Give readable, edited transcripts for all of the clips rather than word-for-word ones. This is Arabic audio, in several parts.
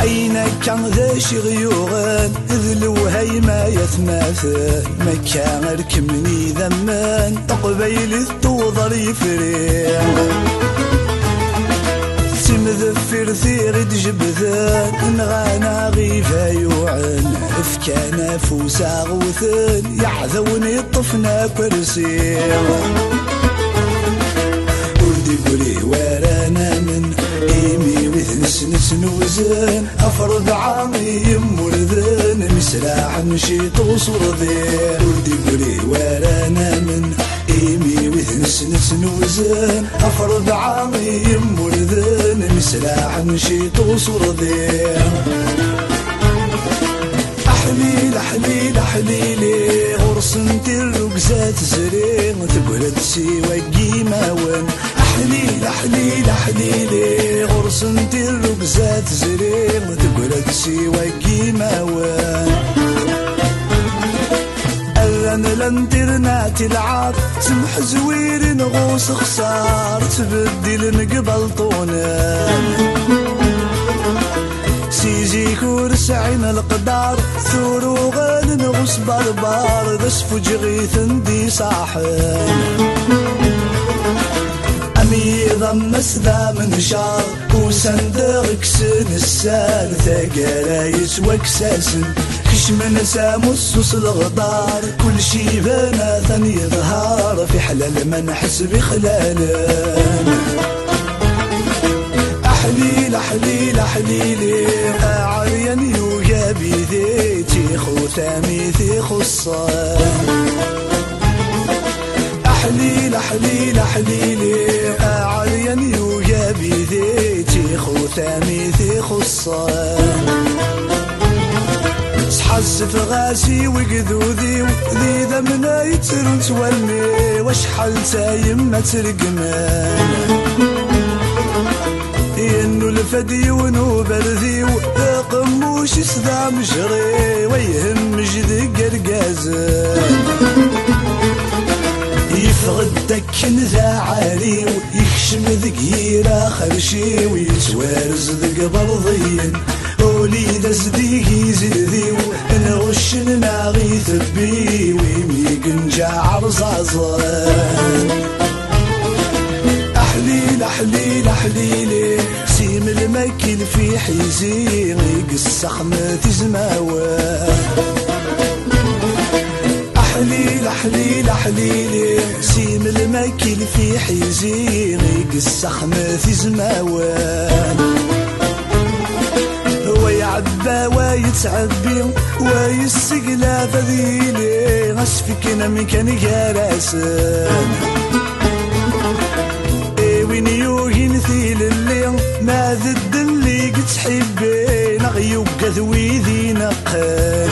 عينك كان ذا شغيوغن ذلو هاي ما يتماثل ما كان ركمني ذمان تقبيل التوضر يفريغ تمذفر ثيرد جبذان نغانا غيفا يوعن افكانا فوسا غوثن يعذوني طفنا كرسيغ ولدي قولي ورانا من ايمي وثنس نسنوزن افرض عامي يمولذن مسراح نشيط وصرذين ولدي قولي ورانا من ايمي وثنس نسنوزن افرض عامي يمولذن مسراح نشيط وصرذين أحليل أحليل أحليلي غرس انتي الرقزات زرين تقولت سوى قيماون أحليل أحليل أحليلي غرس انتي الرقزات زرين تقولت سوى قيماون أذن لندرنا تلعب سمح زوير نغوص خسار تبدل نقبل طونان سيزي كورس عين القدار ثورو غال نغص بربار دسف جغيث اندي صاحن أمي ضمس ذا من شار وسندغك سن السال ثقالا يسوى كساسن كش من سامس الغدار كل شي بنا ثاني ظهار في حلال ما نحس بخلالن أحليل أحليل أحليلي عريان يوجابي ذيتي خوثامي ثي خصان أحليل أحليل أحليلي عريان يوجابي ذيتي خوثامي ثي خصان صحصف غاسي وقذوذي وذي ذمنا يترون تولي وشحال تايم ما ترقمان إنو الفدي ونو برذي وقموش سذا مجري ويهم جذق القازن يفغدك ذا عالي ويخشم ذقيرة خرشي ويتوارز ذق برضين وليد زديقي زذي ونغش ناغي ثبي ويميقن جاع رزازان أحليل أحليل أحليلي سيم المكيل في حيزي يقص خمة زماوة أحليل أحليل أحليلي سيم المكيل في حيزي يقص خمة زماوة ويعبى ويتعبي ويستقلى فذيلي غسفك نمكن جراسن وين يوهين ثيل اللي ما ذد اللي قد تحبي نغيو قذوي ذي نقان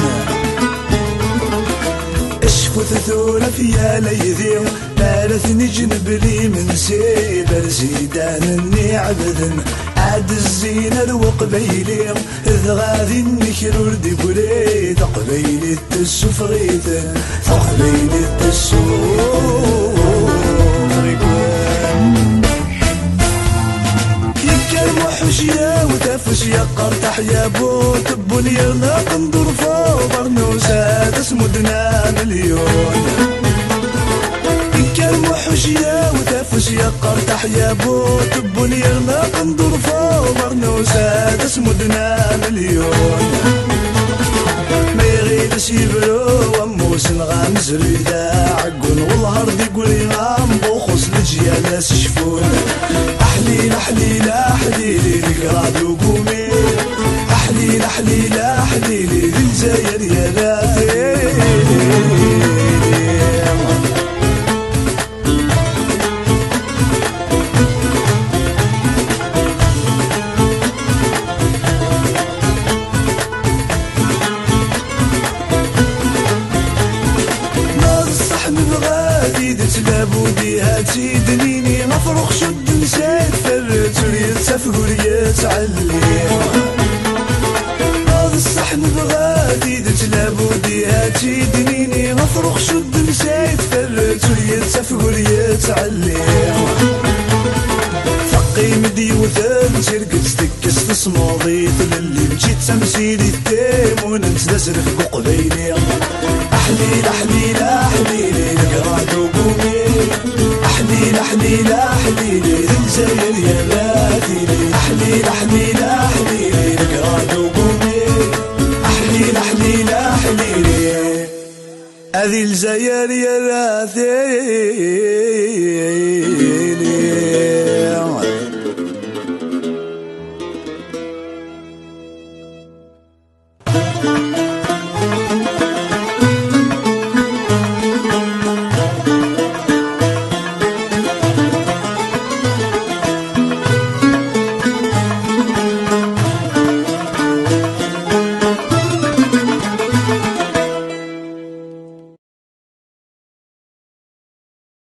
اشفث ثورة فيا ليذي مالثني جنب لي من سيبر زيدان اني عبدن عاد الزينة الوقبيلي ذغاذي النكرور دي قولي تقبيلي التسفغيثن تقبيلي التسفغيثن وحشيا وتفش يا قرطح يا بو تبون يرنا قندر فوق برنوسات اسمدنا مليون كان وحشيا وتفش يا قرطح يا بو تبون يرنا قندر فوق برنوسات اسمدنا مليون ما يغيد سيبرو وموس نغامز ريدا عقون والهرد يقولي غامبو خص لجيالاس شفون أحليل أحليل أحليلي ذكرى وقومي أحليل أحليل أحليلي ذي الجزاير يا لافي تلابودي هاتي دنيني مفروخ شد نسيت فرت وريت سفوريت علي هذا الصحن بغادي تلابودي هاتي دنيني مفروخ شد نسيت فرت وريت سفوريت علي فقي مدي وثال ترقص تكس تصماضي اللي جيت تمثيلي التيم وننسى نخبو قبيلي أحليل أحليل أحليلي نقرا دوبومي أحليل أحليل أحليلي الجزائر يا بلادي أحليل أحليل أحليلي نقرا دوبومي أحليل أحليل أحليلي هذه الجزائر يا بلادي